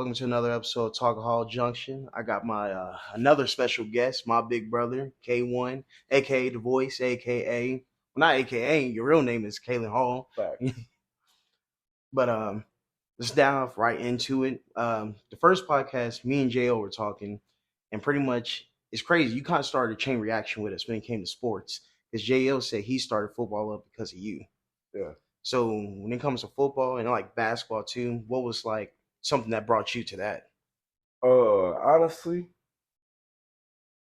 Welcome to another episode of Talk Hall Junction. I got my another special guest, my big brother, K1, aka The Voice, aka not aka, your real name is Kalen Hall. Fact. But let's dive right into it. The first podcast, me and Jo were talking, and pretty much it's crazy. You kind of started a chain reaction with us when it came to sports, because JL said he started football up because of you. Yeah. So when it comes to football and like basketball too, what was like something that brought you to that? Honestly,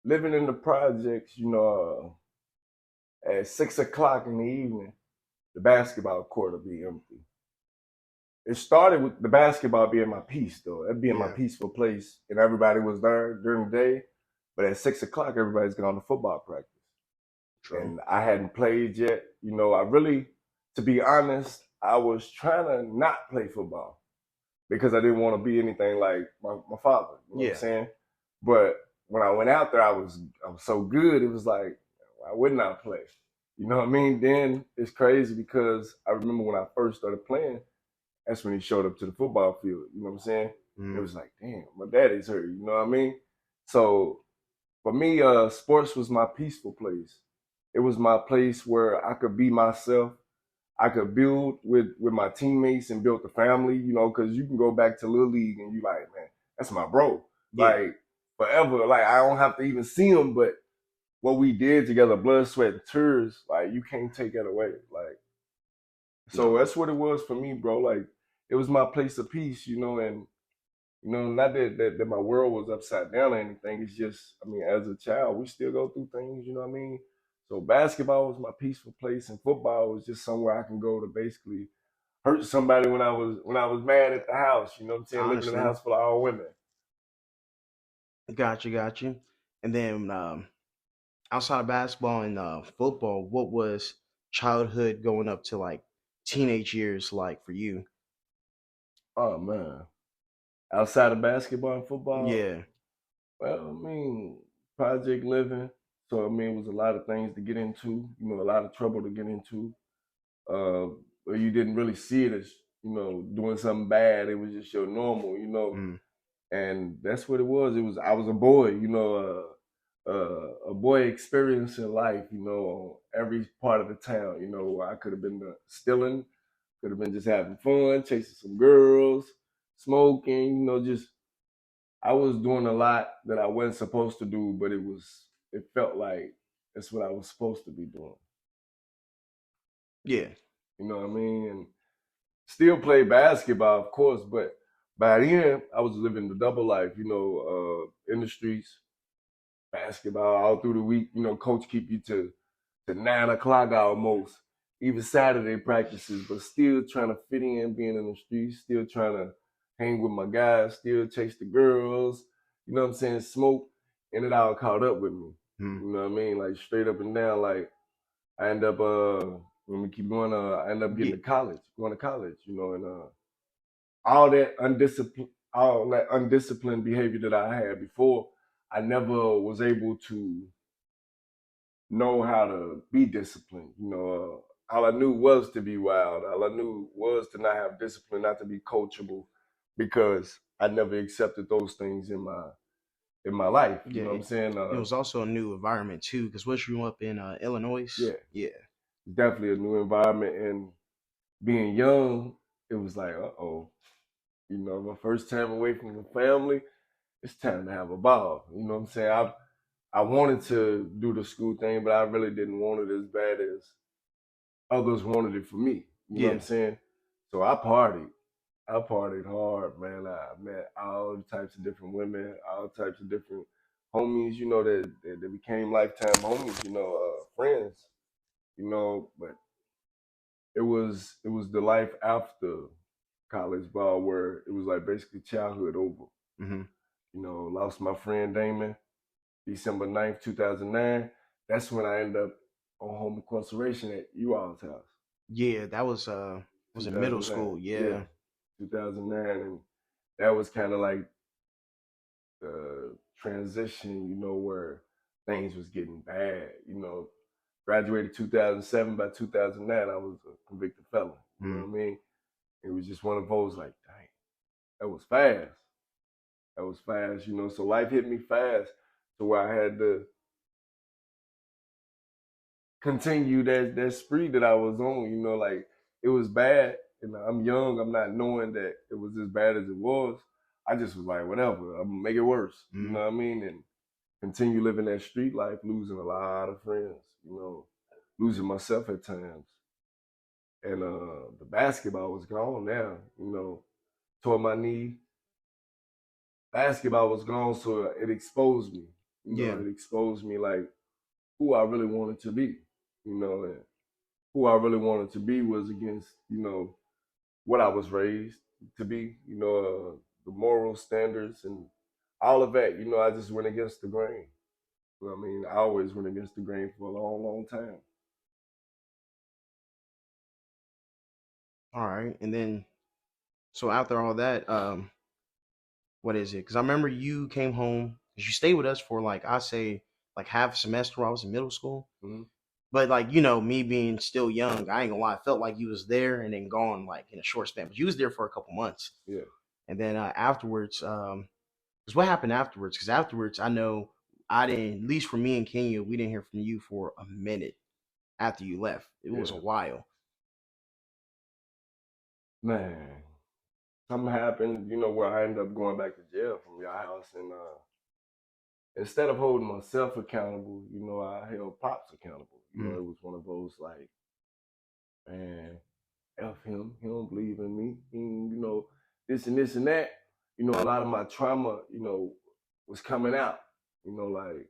living in the projects, at 6 o'clock in the evening, the basketball court will be empty. It started with the basketball being my peace, though. It being my Yeah. peaceful place, and everybody was there during the day. But at 6 o'clock, everybody's gone to football practice. True. And I hadn't played yet. To be honest, I was trying to not play football because I didn't want to be anything like my father. You know what I'm saying? But when I went out there, I was so good. It was like, why wouldn't I play? You know what I mean? Then it's crazy because I remember when I first started playing, that's when he showed up to the football field. You know what I'm saying? It was like, damn, my daddy's hurt. You know what I mean? So for me, sports was my peaceful place. It was my place where I could be myself. I could build with my teammates and build the family, because you can go back to Little League and you like, man, that's my bro. Yeah. Like, forever. Like, I don't have to even see him, but what we did together, blood, sweat, and tears, like, you can't take that away. Like, so that's what it was for me, bro. Like, it was my place of peace, and, not that my world was upside down or anything. It's just, as a child, we still go through things, you know what I mean? So basketball was my peaceful place, and football was just somewhere I can go to basically hurt somebody when I was mad at the house. You know what I'm saying? Honestly. Living in a house full of all women. Got you. And then outside of basketball and football, what was childhood going up to like teenage years like for you? Oh man, outside of basketball and football, Yeah. well, project living. So it was a lot of things to get into. A lot of trouble to get into. But you didn't really see it as doing something bad. It was just your normal, and that's what it was. I was a boy, a boy experiencing life, on every part of the town. I could have been stealing, could have been just having fun, chasing some girls, smoking, just I was doing a lot that I wasn't supposed to do, but it felt like it's what I was supposed to be doing. Yeah. You know what I mean? And still play basketball, of course, but by then I was living the double life, in the streets, basketball all through the week. Coach keep you to 9 o'clock almost, even Saturday practices, but still trying to fit in, being in the streets, still trying to hang with my guys, still chase the girls, you know what I'm saying, smoke, and it all caught up with me. You know what I mean? Like straight up and down, like I end up when we keep going, I end up going to college, and all that undisciplined behavior that I had before, I never was able to know how to be disciplined. All I knew was to be wild. All I knew was to not have discipline, not to be coachable, because I never accepted those things in my life. You know what I'm saying? It was also a new environment too, because once you grew up in Illinois. Yeah. Definitely a new environment, and being young, it was like, my first time away from the family, it's time to have a ball. You know what I'm saying? I wanted to do the school thing, but I really didn't want it as bad as others wanted it for me. You know what I'm saying? So I partied. I partied hard, man. I met all types of different women, all types of different homies, that became lifetime homies, friends, but it was the life after college ball where it was like basically childhood over. Lost my friend Damon, December 9th, 2009. That's when I ended up on home incarceration at you all's house. Yeah, that was in middle school. Yeah. 2009, and that was kind of like the transition, where things was getting bad. Graduated 2007. By 2009, I was a convicted felon. You know what I mean? It was just one of those like, dang, that was fast. That was fast, you know. So life hit me fast to where I had to continue that spree that I was on. You know, like it was bad, and I'm young. I'm not knowing that it was as bad as it was. I just was like, whatever. I'm gonna make it worse. You Mm-hmm. know what I mean? And continue living that street life, losing a lot of friends. You know, losing myself at times. And the basketball was gone now. You know, tore my knee. Basketball was gone, so it exposed me. You know, Yeah. it exposed me like who I really wanted to be. You know, and who I really wanted to be was against, you know, what I was raised to be, you know, the moral standards and all of that. You know, I just went against the grain. You know what I mean, I always went against the grain for a long, long time. All right. And then, so after all that, what is it? Because I remember you came home because you stayed with us for like I say like half a semester while I was in middle school. Mm-hmm. But like me being still young, I ain't gonna lie, I felt like you was there and then gone like in a short span. But you was there for a couple months, Yeah. and then afterwards, because what happened afterwards? Because afterwards, I know I didn't. At least for me in Kenya, we didn't hear from you for a minute after you left. It was a Yeah. while. Man, something happened, you know, where I ended up going back to jail from your house. And instead of holding myself accountable, you know, I held Pops accountable. You know, Mm, it was one of those like, man, F him. He don't believe in me. You know, this and this and that. You know, a lot of my trauma, you know, was coming out. You know, like,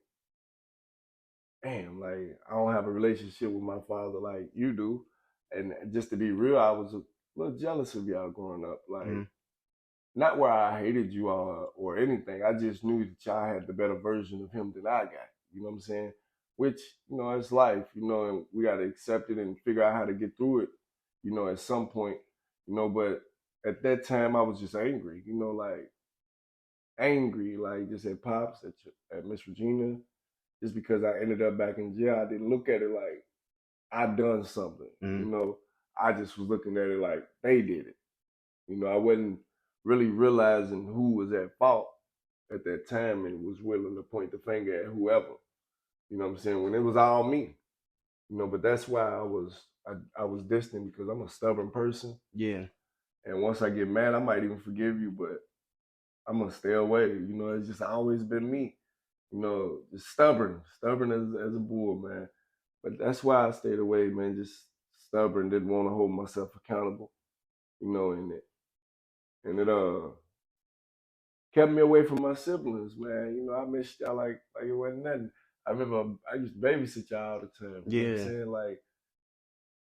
damn, like I don't have a relationship with my father like you do. And just to be real, I was a little jealous of y'all growing up. Like, mm, not where I hated you all or anything. I just knew that y'all had the better version of him than I got. You know what I'm saying? Which, you know, it's life, you know, and we got to accept it and figure out how to get through it, you know, at some point, you know, but at that time I was just angry, you know, like angry, like just at Pops, at Miss Regina, just because I ended up back in jail. I didn't look at it like I done something, you mm. know. I just was looking at it like they did it. You know, I wasn't really realizing who was at fault at that time and was willing to point the finger at whoever. You know what I'm saying? When it was all me. You know, but that's why I was distant because I'm a stubborn person. Yeah, And once I get mad, I might even forgive you, but I'm gonna stay away. You know, it's just always been me. You know, just stubborn as a bull, man. But that's why I stayed away, man. Just stubborn, didn't want to hold myself accountable. You know, and it kept me away from my siblings, man. You know, I missed y'all like it wasn't nothing. I remember I used to babysit y'all all the time. You know what I'm yeah, saying? Like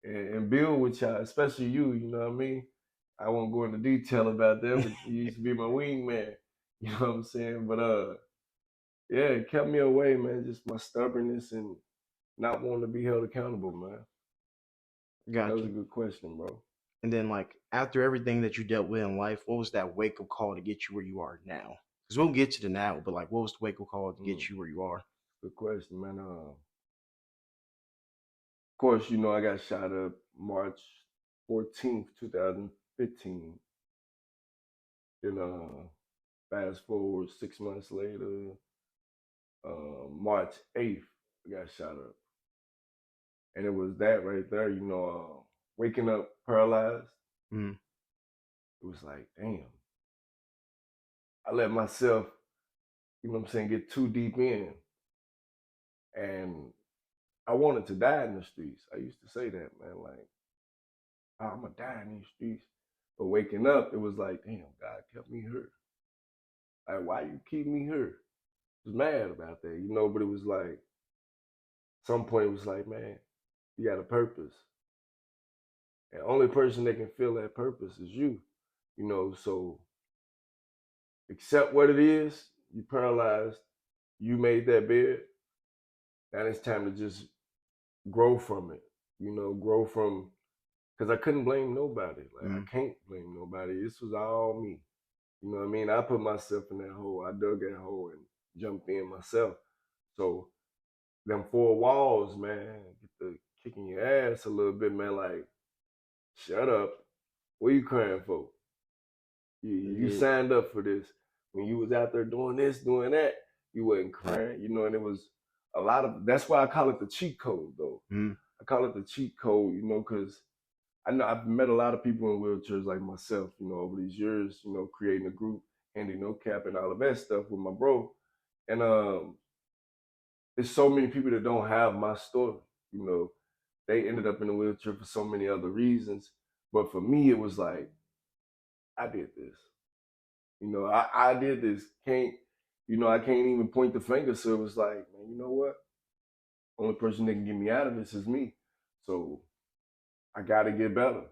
and build with y'all, especially you. You know what I mean? I won't go into detail about that, but you used to be my wingman. You know what I'm saying? But yeah, it kept me away, man. Just my stubbornness and not wanting to be held accountable, man. That got was a you. good question, bro. And then like after everything that you dealt with in life, what was that wake up call to get you where you are now? Because we'll get to the now, but like, what was the wake up call to Mm, get you where you are? good question, man. Of course, you know I got shot up March 14th, 2015. Then fast forward 6 months later, March 8th, I got shot up. And it was that right there, you know, waking up paralyzed. Mm, It was like, damn, I let myself, you know what I'm saying, get too deep in. And I wanted to die in the streets. I used to say that, man, like, oh, I'm going to die in these streets. But waking up, it was like, damn, God kept me here. Like, why you keep me here? I was mad about that, you know, but it was like, some point it was like, man, you got a purpose. And the only person that can feel that purpose is you, you know, so accept what it is. You paralyzed. You made that bed. Now it's time to just grow from it. You know, grow from because I couldn't blame nobody. Like mm, I can't blame nobody. This was all me. You know what I mean? I put myself in that hole. I dug that hole and jumped in myself. So them four walls, man, get the kicking your ass a little bit, man. Like, shut up. What you crying for? You yeah, signed up for this. when you was out there doing this, doing that, you wasn't crying, you know, and it was a lot of, that's why I call it the cheat code though. Mm. I call it the cheat code, you know, because I know I've met a lot of people in wheelchairs like myself, you know, over these years, you know, creating a group, handing no cap and all of that stuff with my bro. And there's so many people that don't have my story, you know. They ended up in a wheelchair for so many other reasons. But for me, it was like, I did this. You know, I did this. I can't even point the finger. So it was like, man, you know what? Only person that can get me out of this is me. So I got to get better.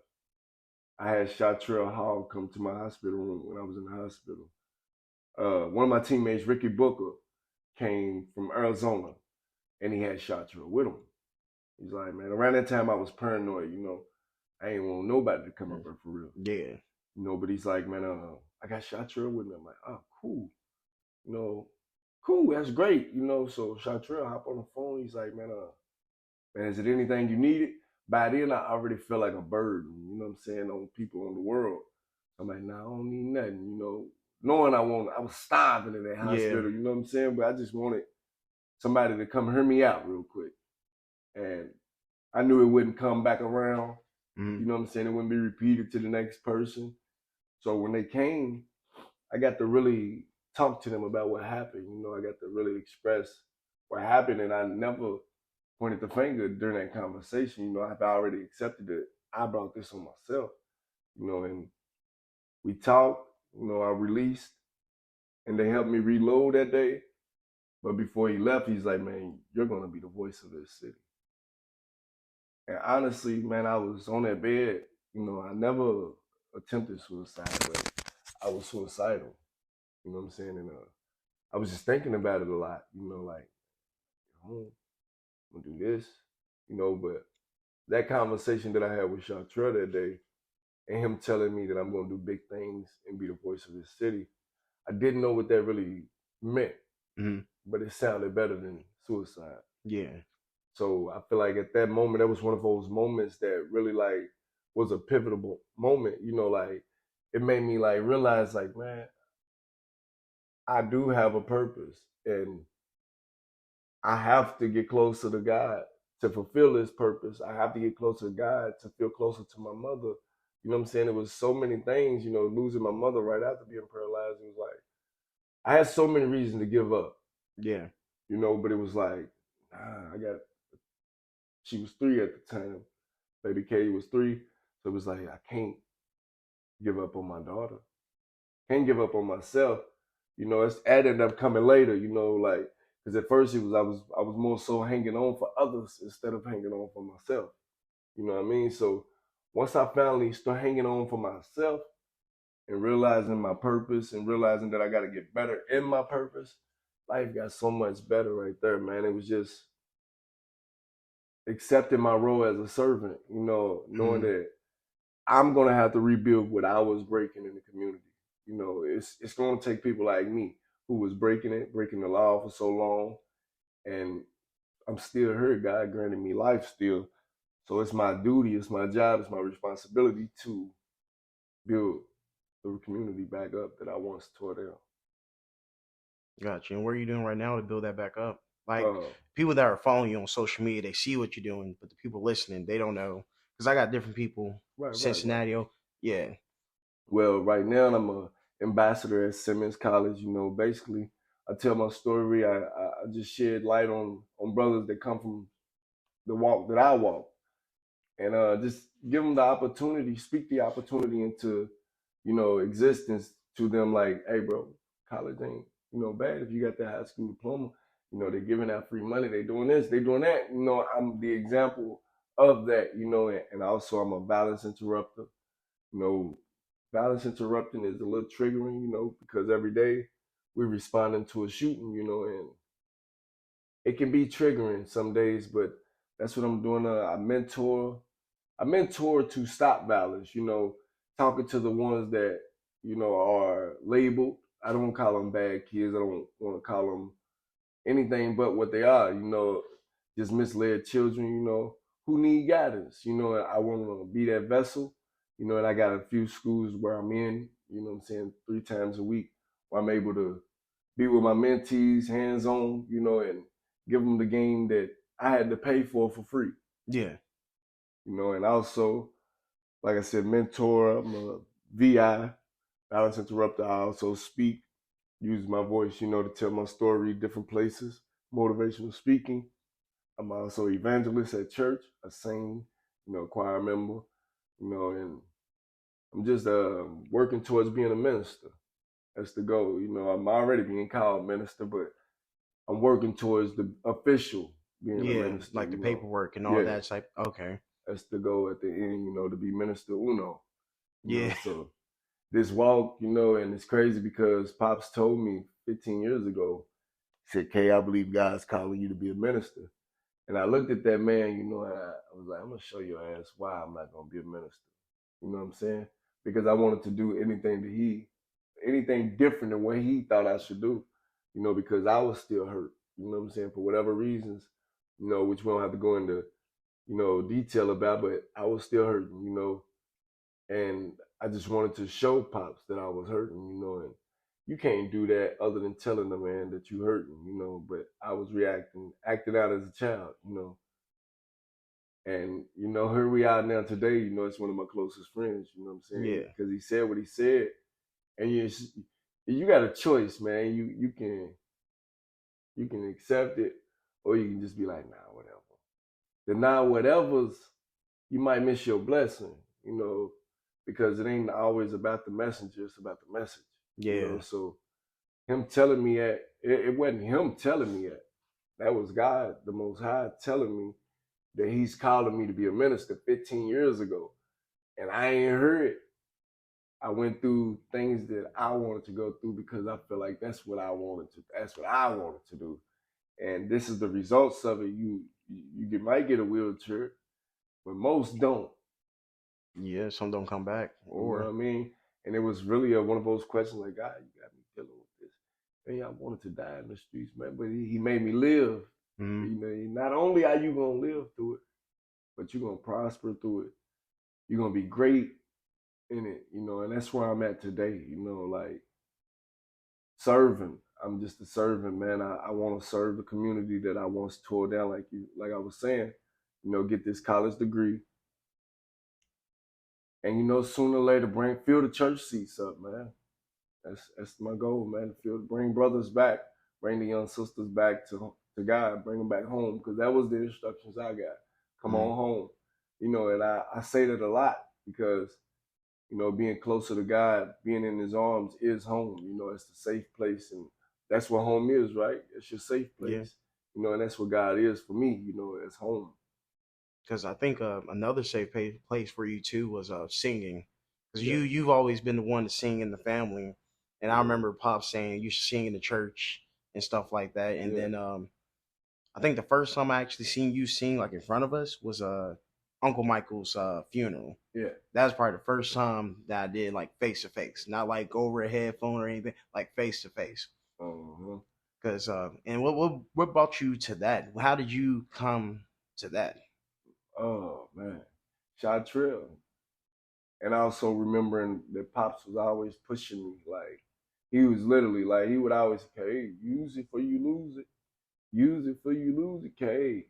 I had Shatrell Hall come to my hospital room when I was in the hospital. One of my teammates, Ricky Booker, came from Arizona, and he had Shatrell with him. He's like, man, around that time I was paranoid, you know. I ain't want nobody to come up there for real. Yeah. You know, but he's like, man, I got Shatrell with me. I'm like, oh, cool. You know, cool, that's great. You know, so Shatrell hop on the phone. He's like, man, is it anything you needed? By then, I already felt like a burden, you know what I'm saying, on people in the world. I'm like, nah, I don't need nothing, you know. Knowing I was starving in that Yeah. hospital, you know what I'm saying? But I just wanted somebody to come hear me out real quick. And I knew it wouldn't come back around. Mm. You know what I'm saying? It wouldn't be repeated to the next person. So when they came, I got to really talk to them about what happened. You know, I got to really express what happened, and I never pointed the finger during that conversation. You know, I've already accepted that I brought this on myself. You know, and we talked. You know, I released, and they helped me reload that day. But before he left, he's like, "Man, you're gonna be the voice of this city." And honestly, man, I was on that bed. You know, I never attempted suicide, but I was suicidal. You know what I'm saying? And I was just thinking about it a lot. You know, like, oh, I'm gonna do this. You know, but that conversation that I had with Chantrell that day, and him telling me that I'm gonna do big things and be the voice of this city, I didn't know what that really meant, but it sounded better than suicide. Yeah. So I feel like at that moment, that was one of those moments that really like was a pivotal moment. You know, like it made me like realize, like, man, I do have a purpose, and I have to get closer to God to fulfill His purpose. I have to get closer to God to feel closer to my mother. You know what I'm saying? It was so many things. You know, losing my mother right after being paralyzed. It was like I had so many reasons to give up. Yeah. You know, but it was like, nah, I got. She was 3 at the time. Baby Katie was 3. So it was like, I can't give up on my daughter. Can't give up on myself. You know, it ended up coming later, you know, like, because at first I was more so hanging on for others instead of hanging on for myself. You know what I mean? So once I finally start hanging on for myself and realizing my purpose and realizing that I got to get better in my purpose, life got so much better right there, man. It was just accepting my role as a servant, you know, knowing that I'm gonna have to rebuild what I was breaking in the community. You know, it's gonna take people like me who was breaking the law for so long, and I'm still here. God granted me life still, so it's my duty, it's my job, it's my responsibility to build the community back up that I once tore down. Gotcha. And what are you doing right now to build that back up? Like Uh, people that are following you on social media, they see what you're doing, but the people listening, they don't know. Because I got different people, right. Cincinnati, yeah. Well, right now I'm a ambassador at Simmons College. You know, basically, I tell my story. I just shed light on brothers that come from the walk that I walk, and just give them the opportunity, speak the opportunity into, you know, existence to them. Like, hey, bro, college ain't, you know, bad if you got that high school diploma. You know, they're giving out free money. They doing this, they doing that. You know, I'm the example of that. You know, and also I'm a violence interrupter. You know, violence interrupting is a little triggering. You know, because every day we're responding to a shooting. You know, and it can be triggering some days, but that's what I'm doing. I mentor to stop violence, you know, talking to the ones that, you know, are labeled. I don't call them bad kids. I don't want to call them anything but what they are, you know, just misled children, you know, who need guidance. You know, I want to be that vessel, you know, and I got a few schools where I'm in, you know what I'm saying, 3 times a week I'm able to be with my mentees hands on, and give them the game that I had to pay for free, Yeah. and also, like I said, mentor. I'm a VI, balance interrupter. I also speak, use my voice, to tell my story different places, motivational speaking. I'm also evangelist at church. I sing, choir member, and I'm just working towards being a minister. That's the goal. I'm already being called minister, but I'm working towards the official being a Yeah, minister. like the paperwork and all Yeah, that type. Okay. that's the goal at the end. To be minister uno. Yeah. So this walk, and it's crazy because Pops told me 15 years ago. He said, "Kay, I believe God's calling you to be a minister." And I looked at that man, and I was like, "I'm gonna show your ass why I'm not gonna be a minister." You know what I'm saying? Because I wanted to do anything different than what he thought I should do. Because I was still hurt. You know what I'm saying? For whatever reasons, which we don't have to go into, detail about, but I was still hurting, and I just wanted to show Pops that I was hurting, and you can't do that other than telling the man that you hurting, but I was acting out as a child, and here we are now today, it's one of my closest friends, you know what I'm saying? Yeah. Because he said what he said, and you got a choice, man. You can accept it, or you can just be like, nah, whatever. The nah whatevers, you might miss your blessing, because it ain't always about the messenger, it's about the message, Yeah. So him telling me that, it wasn't him telling me that. That was God, the Most High, telling me that He's calling me to be a minister 15 years ago, and I ain't heard it. I went through things that I wanted to go through because I feel like that's what I wanted to. That's what I wanted to do, and this is the results of it. You might get a wheelchair, but most don't. Yeah. Some don't come back, You know what or I mean? And it was really one of those questions like, God, you got me dealing with this. Hey, I wanted to die in the streets, man, but he made me live. mm-hmm. Not only are you gonna live through it, but you're gonna prosper through it. You're gonna be great in it, and that's where I'm at today, like serving. I'm just a servant, man. I want to serve the community that I once tore down, like I was saying, get this college degree. And sooner or later fill the church seats up, man. That's my goal, man. To bring brothers back, bring the young sisters back to God, bring them back home, because that was the instructions I got. Come Mm-hmm. on home, and I say that a lot because being closer to God, being in His arms is home. It's the safe place, and that's what home is, right? It's your safe Yeah. place, and that's what God is for me. It's home. Because I think another safe place for you too was singing. Because Yeah, you've always been the one to sing in the family, and I yeah, remember Pop saying you should sing in the church and stuff like that. And yeah. then I think the first time I actually seen you sing like in front of us was Uncle Michael's funeral. Yeah. That was probably the first time that I did like face to face, not like over a headphone or anything, like face to face. Uh-huh. Because and what brought you to that? How did you come to that? Oh man, Shot Trill. And also remembering that Pops was always pushing me. Like he was literally like he would always say, "Hey, use it for you lose it. Use it for you lose it, K."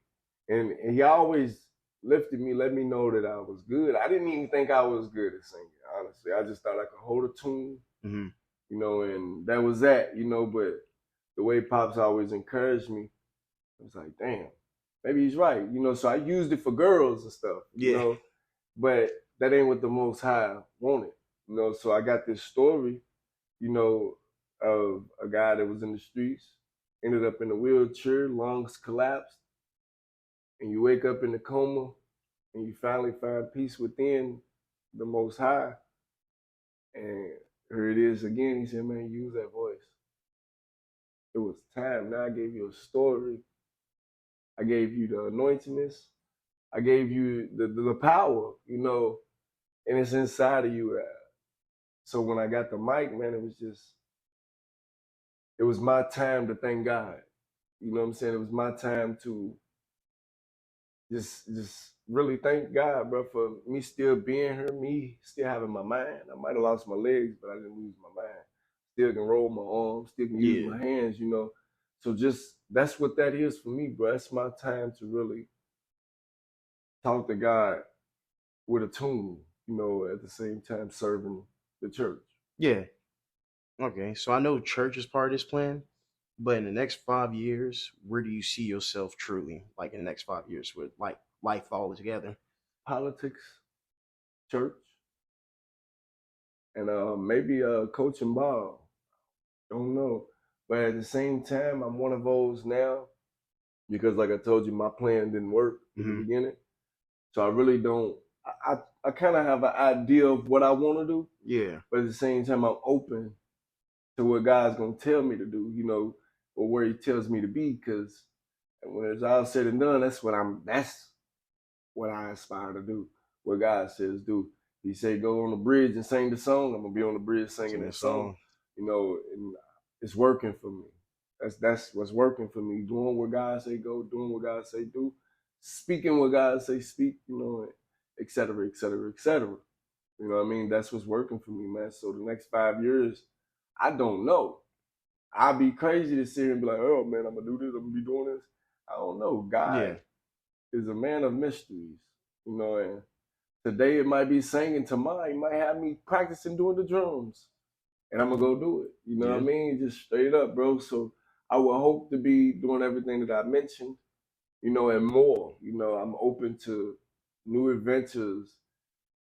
And he always lifted me, let me know that I was good. I didn't even think I was good at singing, honestly. I just thought I could hold a tune, Mm-hmm. and that was that, But the way Pops always encouraged me, I was like, damn, maybe he's right, So I used it for girls and stuff, Yeah. but that ain't what the Most High wanted, So I got this story, of a guy that was in the streets, ended up in a wheelchair, lungs collapsed, and you wake up in the coma, and you finally find peace within the Most High. And here it is again. He said, "Man, use that voice. It was time. Now I gave you a story. I gave you the anointingness. I gave you the power, and it's inside of you." So when I got the mic, man, it was my time to thank God. You know what I'm saying? It was my time to just really thank God, bro, for me still being here, me still having my mind. I might have lost my legs, but I didn't lose my mind. still can roll my arms, still can use Yeah. my hands, you know. So just that's what that is for me, bro. That's my time to really talk to God with a tune, you know, at the same time serving the church. Yeah. Okay. So I know church is part of this plan, but in the next 5 years, where do you see yourself truly? Like in the next 5 years with like life all together? Politics, church, and maybe coaching ball. Don't know. But at the same time, I'm one of those now because, like I told you, my plan didn't work in the Hmm. beginning. So I really don't. I kind of have an idea of what I want to do, Yeah. but at the same time, I'm open to what God's gonna tell me to do, you know, or where He tells me to be. Because when it's all said and done, that's what I'm. That's what I aspire to do. What God says do. He said go on the bridge and sing the song. I'm gonna be on the bridge singing Sing a that song, song. you know, and it's working for me. That's what's working for me. Doing what God say go, doing what God say do, speaking what God say speak, you know, et cetera, et cetera, et cetera. You know what I mean? That's what's working for me, man. So the next 5 years, I don't know. I'd be crazy to sit here and be like, oh man, I'm gonna do this, I'm gonna be doing this. I don't know. God Yeah. is a man of mysteries, you know, and today it might be singing, tomorrow he might have me practicing doing the drums. And I'm gonna go do it. You know what I Yeah. mean? Just straight up, bro. So I would hope to be doing everything that I mentioned, you know, and more. You know, I'm open to new adventures,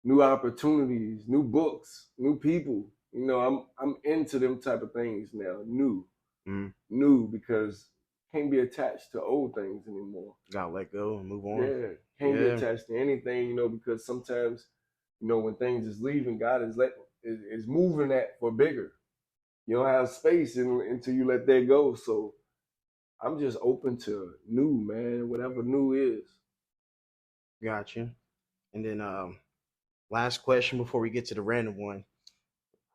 new opportunities, new books, new people. You know, I'm into them type of things now. Mm. New because can't be attached to old things anymore. Gotta let go and move on. Yeah, can't be Yeah. attached to anything, you know, because sometimes, you know, when things is leaving, God is moving that for bigger. You don't have space until you let that go. So I'm just open to new, man, whatever new is. Gotcha. And then last question before we get to the random one.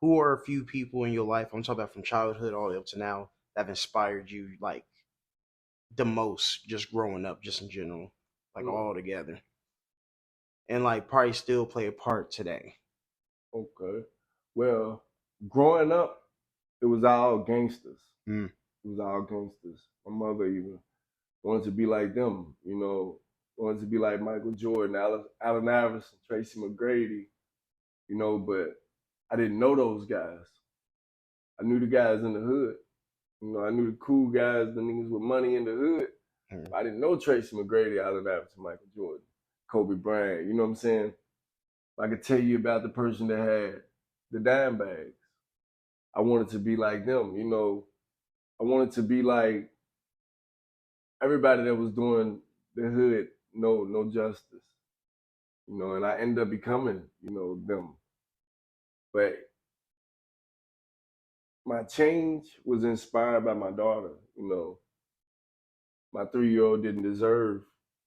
Who are a few people in your life, I'm talking about from childhood all the way up to now, that have inspired you like the most just growing up, just in general, like Mm, all together? And like probably still play a part today. okay. Well, growing up, it was all gangsters. Mm. It was all gangsters. My mother even wanted to be like them, you know, wanted to be like Michael Jordan, Allen Iverson, Tracy McGrady, you know, but I didn't know those guys. I knew the guys in the hood. You know, I knew the cool guys, the niggas with money in the hood. Mm. But I didn't know Tracy McGrady, Allen Iverson, Michael Jordan, Kobe Bryant. You know what I'm saying? I could tell you about the person that had the dime bags. I wanted to be like them. You know, I wanted to be like everybody that was doing the hood no justice. You know, and I ended up becoming, you know, them. But my change was inspired by my daughter. You know, my 3 year old didn't deserve,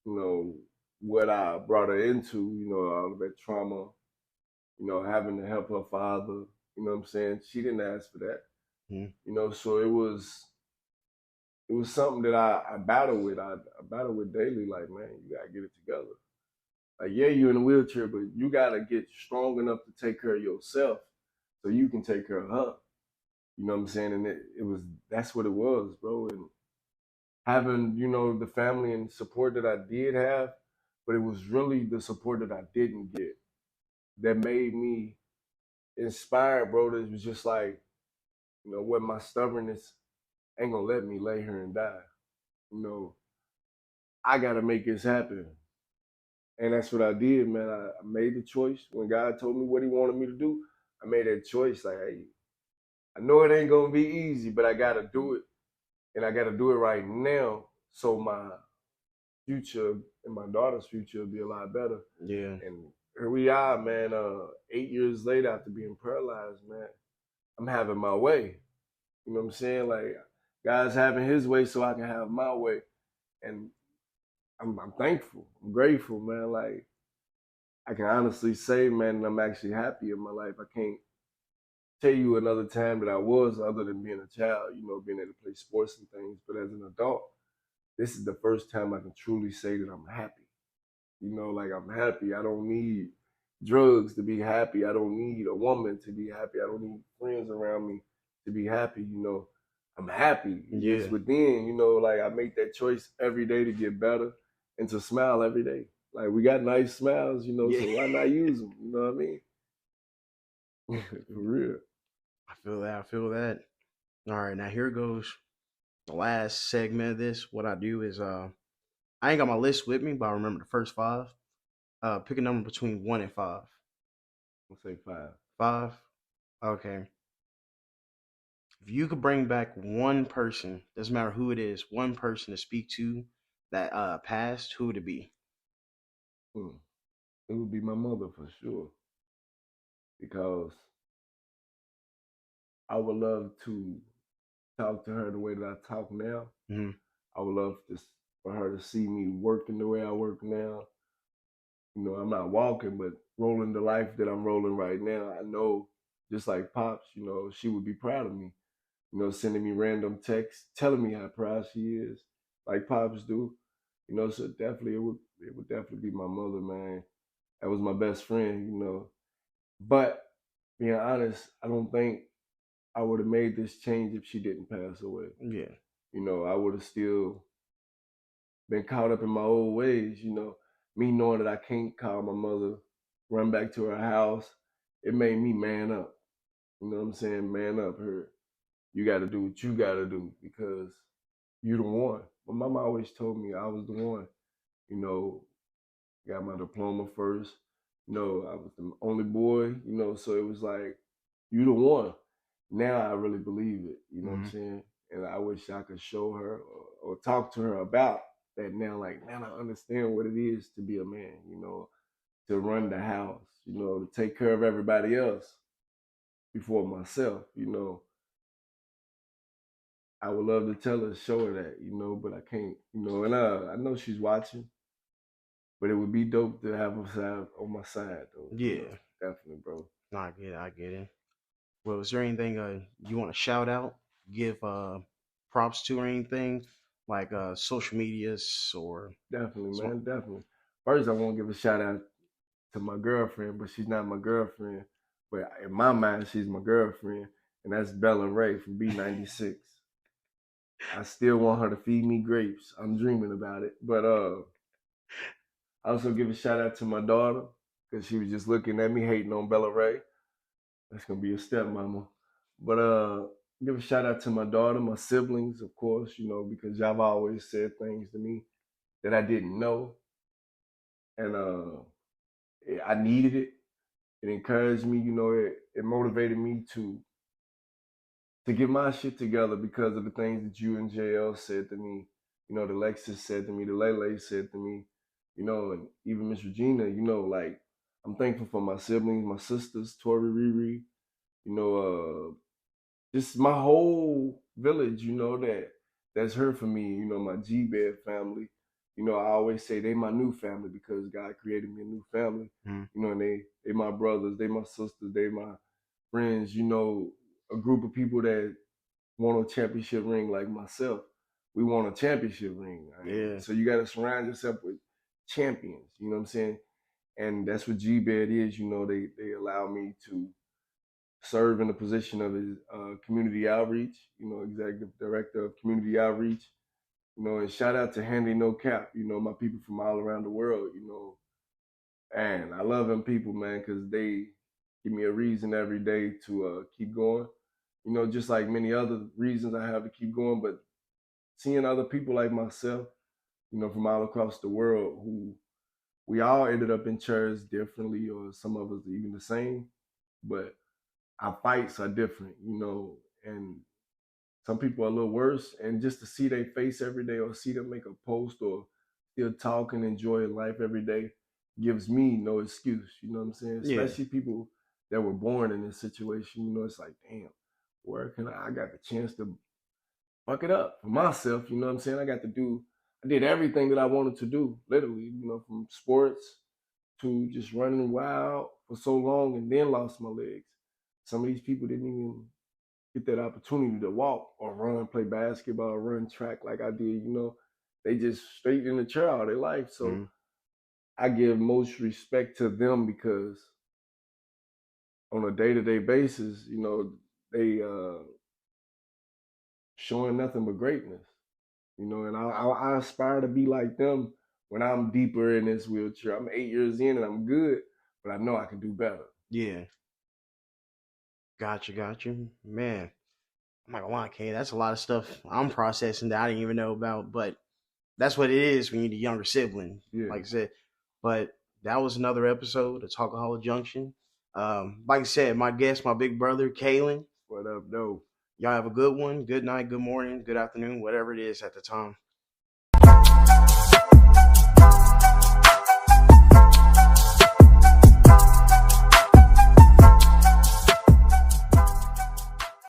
you know, what I brought her into, you know, all of that trauma, you know, having to help her father, you know what I'm saying? She didn't ask for that. Mm. You know, so it was something that I battle with. I battle with daily, like, man, you gotta get it together. Like, yeah, you're in a wheelchair, but you gotta get strong enough to take care of yourself so you can take care of her. You know what I'm saying? And it was that's what it was, bro. And having, you know, the family and support that I did have, but it was really the support that I didn't get that made me inspired, bro. That was just like, you know, what my stubbornness ain't gonna let me lay here and die. You know, I gotta make this happen. And that's what I did, man. I made the choice. When God told me what he wanted me to do, I made that choice. Like, hey, I know it ain't gonna be easy, but I gotta do it. And I gotta do it right now so my future and my daughter's future will be a lot better. Yeah. And here we are, man. 8 years later, after being paralyzed, man, I'm having my way. You know what I'm saying? Like God's having His way, so I can have my way. And I'm thankful. I'm grateful, man. Like I can honestly say, man, I'm actually happy in my life. I can't tell you another time that I was other than being a child. You know, being able to play sports and things. But as an adult, this is the first time I can truly say that I'm happy. You know, like I'm happy. I don't need drugs to be happy. I don't need a woman to be happy. I don't need friends around me to be happy, I'm happy. It's Yeah. within, like I make that choice every day to get better and to smile every day. Like we got nice smiles, Yeah. so why not use them? You know what I mean? For real. I feel that. I feel that. All right, now here goes the last segment of this. What I do is I ain't got my list with me, but I remember the first five. Pick a number between 1 and 5. Let's say 5. 5. Okay. If you could bring back one person, doesn't matter who it is, one person to speak to that passed, who would it be? Hmm. It would be my mother for sure because I would love to talk to her the way that I talk now. Mm-hmm. I would love for her to see me working the way I work now. I'm not walking, but rolling the life that I'm rolling right now. I know, just like Pops, she would be proud of me. Sending me random texts, telling me how proud she is, like Pops do. So definitely it would definitely be my mother, man. That was my best friend. But being honest, I don't think I would have made this change if she didn't pass away. Yeah. I would have still been caught up in my old ways. Me knowing that I can't call my mother, run back to her house, it made me man up. You know what I'm saying? Man up her. You got to do what you got to do because you the one. But mama always told me I was the one. You know, got my diploma first. I was the only boy. So it was like, you the one. Now I really believe it. You know what I'm Mm-hmm. saying? And I wish I could show her or talk to her about that now. Like, now I understand what it is to be a man, to run the house, to take care of everybody else before myself. I would love to tell her, show her that, but I can't. And I know she's watching, but it would be dope to have her side on my side, though. Yeah. Definitely, bro. No, I get it. I get it. Well, is there anything you want to shout out, give props to, or anything like social medias or Definitely, some? man. Definitely. First, I want to give a shout out to my girlfriend, but she's not my girlfriend. But in my mind, she's my girlfriend, and that's Bella Ray from B96. I still want her to feed me grapes. I'm dreaming about it. But I also give a shout out to my daughter because she was just looking at me hating on Bella Ray. That's gonna be a stepmama. But give a shout out to my daughter, my siblings, of course, because y'all have always said things to me that I didn't know, and I needed it. It encouraged me, it motivated me to get my shit together because of the things that you and JL said to me, the Lexus said to me, the Lele said to me, and even Miss Regina, like I'm thankful for my siblings, my sisters, Tori Riri, you know, just my whole village, that's here for me, my G Bed family. I always say they my new family because God created me a new family. Mm-hmm. And they my brothers, they my sisters, they my friends, a group of people that want a championship ring like myself. We want a championship ring. Right? Yeah. So you gotta surround yourself with champions, you know what I'm saying? And that's what G Bed is, they allow me to serve in the position of community outreach, executive director of community outreach, and shout out to Handy No Cap, my people from all around the world, and I love them people, man, because they give me a reason every day to keep going, just like many other reasons I have to keep going, but seeing other people like myself, from all across the world who we all ended up in chairs differently, or some of us even the same, but our fights are different, and some people are a little worse. And just to see their face every day or see them make a post or still talk and enjoy life every day gives me no excuse, you know what I'm saying? Yeah. Especially people that were born in this situation, it's like, damn, where can I got the chance to fuck it up for myself, you know what I'm saying? I did everything that I wanted to do, literally, from sports to just running wild for so long and then lost my legs. Some of these people didn't even get that opportunity to walk or run, play basketball, run track like I did. They just straight in the chair all their life. So Mm-hmm. I give most respect to them because on a day-to-day basis, they showing nothing but greatness. And I aspire to be like them when I'm deeper in this wheelchair. I'm 8 years in and I'm good, but I know I can do better. Yeah. Gotcha. Man, I'm not gonna lie, Kay. That's a lot of stuff I'm processing that I didn't even know about. But that's what it is when you're the younger sibling, Yeah. like I said. But that was another episode of Talkaholic Junction. Like I said, my guest, my big brother, Kalen. What up, though? Y'all have a good one. Good night, good morning, good afternoon, whatever it is at the time.